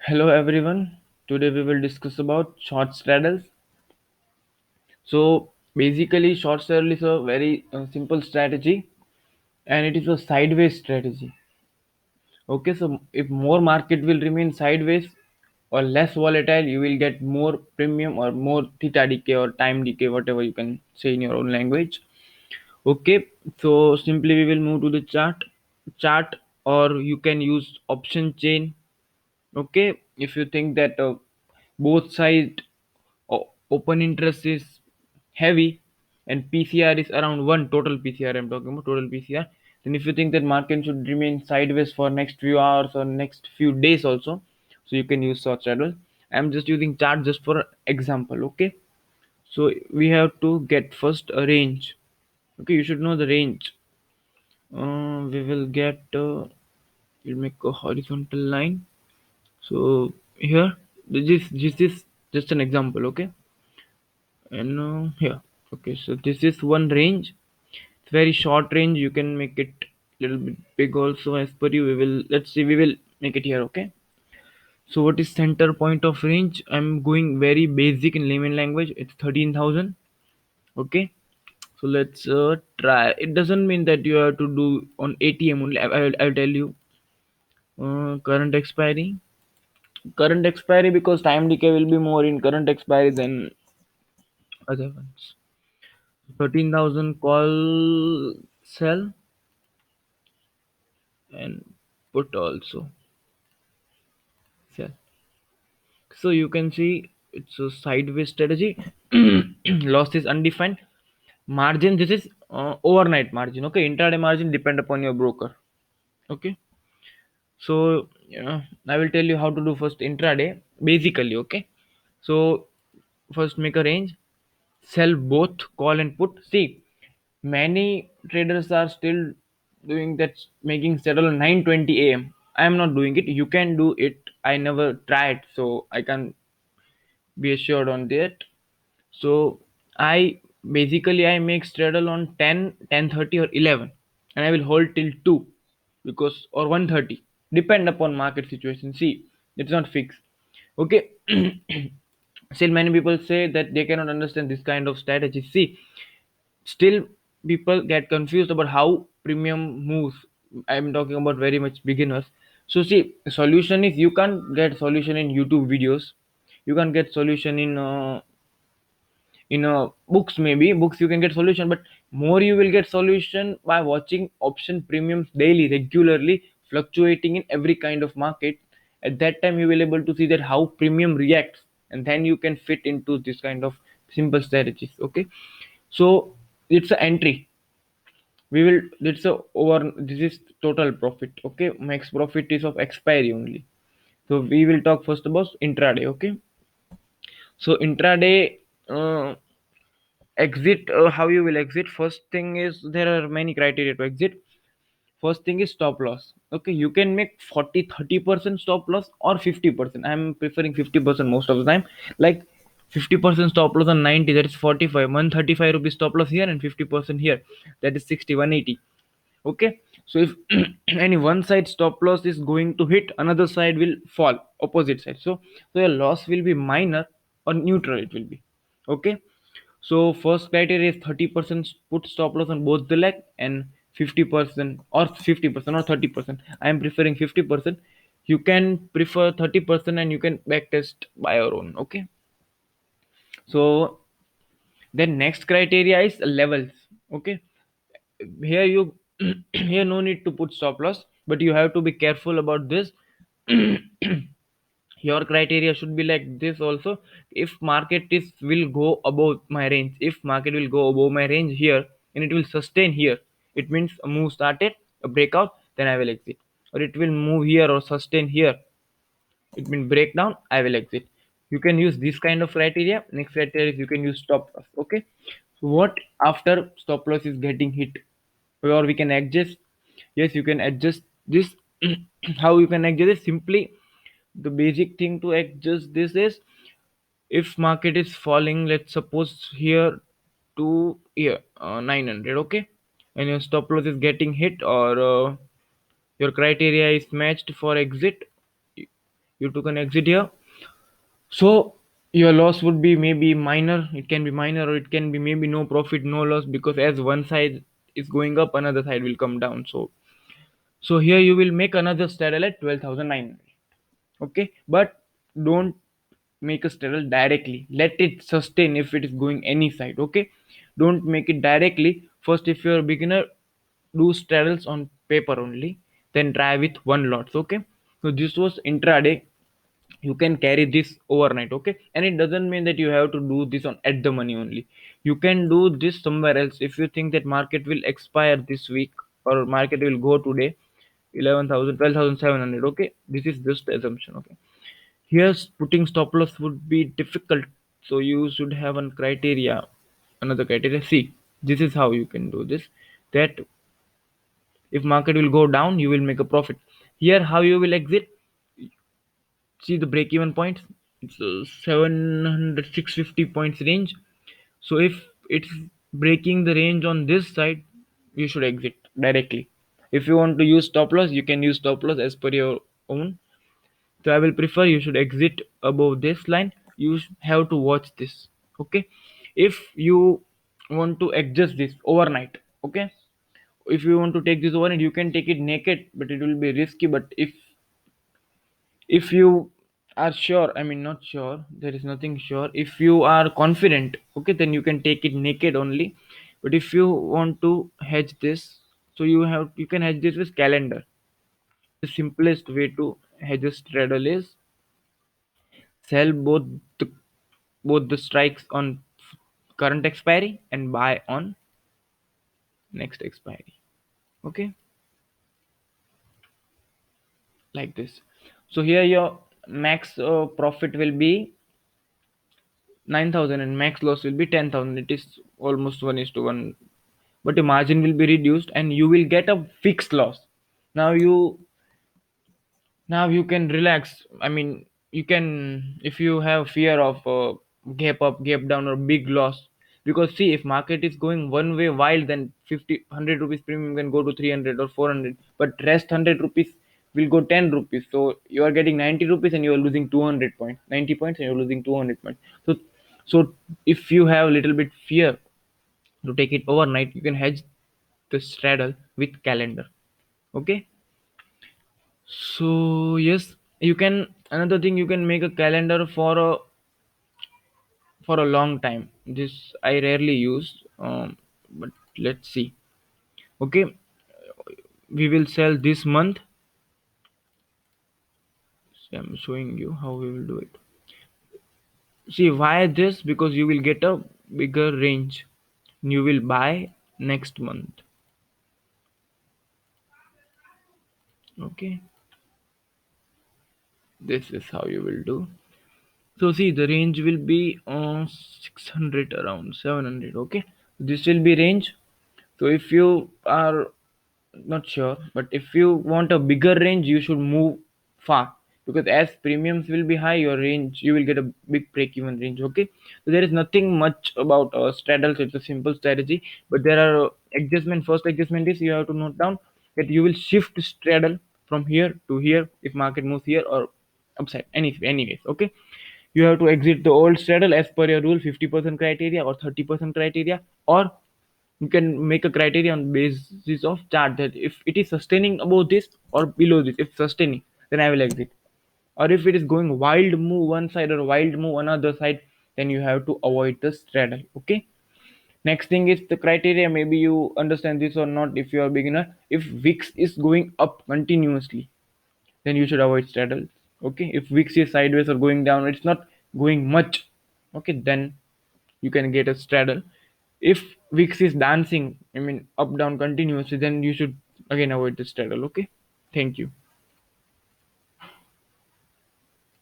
Hello everyone. Today we will discuss about short straddles. So basically short straddle is a very simple strategy and it is a sideways strategy. Okay, so if more market will remain sideways or less volatile, you will get more premium or more theta decay or time decay, whatever you can say in your own language. Okay, so simply we will move to the chart or you can use option chain. Okay, if you think that both side open interest is heavy and PCR is around 1 total PCR, I'm talking about total PCR, then if you think that market should remain sideways for next few hours or next few days also, so you can use short straddle. I'm just using chart just for example. Okay, so we have to get first a range. Okay, you should know the range. We will get we'll make a horizontal line. So here, this is just an example. Okay, and here, okay, so this is one range. It's very short range. You can make it little bit big also as per you. We will, let's see, we will make it here. Okay, so what is center point of range? I'm going very basic in layman language. It's 13,000. Okay, so let's try. It doesn't mean that you have to do on ATM only. I'll tell you current expiry. Current expiry, because time decay will be more in current expiry than other ones. 13,000 call sell and put also sell. So you can see it's a sideways strategy. Loss is undefined. Margin, this is overnight margin. Okay, intraday margin depend upon your broker. Okay, so I will tell you how to do first intraday basically. Okay, so first make a range, sell both call and put. See, many traders are still doing that, making settle 9:20 a.m. I am not doing it. You can do it. I never tried, so I can be assured on that. So I basically I make straddle on 10, 10:30 or 11, and I will hold till 2, because or 1:30, depend upon market situation. See, it's not fixed. Okay. Still many people say that they cannot understand this kind of strategy. See, still people get confused about how premium moves. I'm talking about very much beginners. So see, solution is, you can't get solution in YouTube videos. You can't get solution in books. Maybe books you can get solution, but more you will get solution by watching option premiums daily, regularly, fluctuating in every kind of market. At that time you will able to see that how premium reacts, and then you can fit into this kind of simple strategies. Okay, so it's an entry. We will, it's a over, this is total profit. Okay, max profit is of expiry only. So we will talk first about intraday. Okay, so intraday exit, how you will exit. First thing is, there are many criteria to exit. First thing is stop loss. Okay, you can make 40-30% stop loss or 50%. I'm preferring 50% most of the time. Like 50% stop loss on 90, that is 45, 135 rupees stop loss here, and 50% here, that is 60, 180. Okay, so if any one side stop loss is going to hit, another side will fall, opposite side. So your loss will be minor or neutral, it will be. Okay, so first criteria is 30% put stop loss on both the leg, and 50% or 50% or 30%. I am preferring 50%. You can prefer 30% and you can backtest by your own. Okay, so then next criteria is levels. Okay, here you here no need to put stop loss, but you have to be careful about this. Your criteria should be like this also. If market is will go above my range, if market will go above my range here and it will sustain here, it means a move started, a breakout, then I will exit. Or it will move here or sustain here, it means breakdown, I will exit. You can use this kind of criteria. Next criteria is you can use stop loss. Okay, so what after stop loss is getting hit, or we can adjust. Yes, you can adjust this. How you can adjust it? Simply, the basic thing to adjust this is, if market is falling, let's suppose here to here 900. Okay, and your stop loss is getting hit, or your criteria is matched for exit, you took an exit here. So your loss would be maybe minor, it can be minor, or it can be maybe no profit, no loss, because as one side is going up, another side will come down. So here you will make another straddle at 12,900. Okay, but don't make a straddle directly, let it sustain if it is going any side. Okay, don't make it directly. First, if you're a beginner, do straddles on paper only, then try with one lots. Okay, so this was intraday. You can carry this overnight. Okay, and it doesn't mean that you have to do this on at the money only. You can do this somewhere else. If you think that market will expire this week, or market will go today 11,000, 12,700. Okay, this is just assumption. Okay, here's putting stop loss would be difficult, so you should have a criteria, another criteria. See, this is how you can do this, that if market will go down, you will make a profit. Here, how you will exit? See the break even point, it's 700 points range. So if it's breaking the range on this side, you should exit directly. If you want to use stop loss, you can use stop loss as per your own. So I will prefer you should exit above this line. You have to watch this. Okay, if you want to adjust this overnight. Okay, if you want to take this overnight, you can take it naked, but it will be risky. But if you are sure, I mean not sure, there is nothing sure, if you are confident, okay, then you can take it naked only. But if you want to hedge this, so you can hedge this with calendar. The simplest way to hedge a straddle is sell the both the strikes on current expiry and buy on next expiry. Okay, like this. So here your max profit will be 9,000 and max loss will be 10,000. It is almost 1 is to 1, but the margin will be reduced and you will get a fixed loss. Now you can relax. I mean, you can, if you have fear of gap up, gap down, or big loss. Because see, if market is going one way wild, then 50 100 rupees premium can go to 300 or 400, but rest 100 rupees will go 10 rupees. So you are getting 90 rupees and you are losing 200 points, 90 points, and you're losing 200 points. So if you have a little bit fear to take it overnight, you can hedge the straddle with calendar. Okay, so yes, you can, another thing, you can make a calendar for a long time. This I rarely use, but let's see. Okay, we will sell this month. So I'm showing you how we will do it. See why this? Because you will get a bigger range. You will buy next month. Okay, this is how you will do. So see, the range will be on 600, around 700. Okay, this will be range. So if you are not sure, but if you want a bigger range, you should move far, because as premiums will be high, your range, you will get a big break even range. Okay, so there is nothing much about straddle. So it's a simple strategy, but there are adjustment. First adjustment is you have to note down that you will shift straddle from here to here if market moves here or upside. Anyways, okay, you have to exit the old straddle as per your rule, 50% criteria or 30% criteria, or you can make a criteria on basis of chart, that if it is sustaining above this or below this. If sustaining, then I will exit, or if it is going wild move one side or wild move another side, then you have to avoid the straddle. Okay, next thing is the criteria. Maybe you understand this or not. If you are beginner, if VIX is going up continuously, then you should avoid straddles. Okay, if VIX is sideways or going down, it's not going much, okay, then you can get a straddle. If VIX is dancing, I mean up down continuously, then you should again avoid the straddle. Okay, thank you.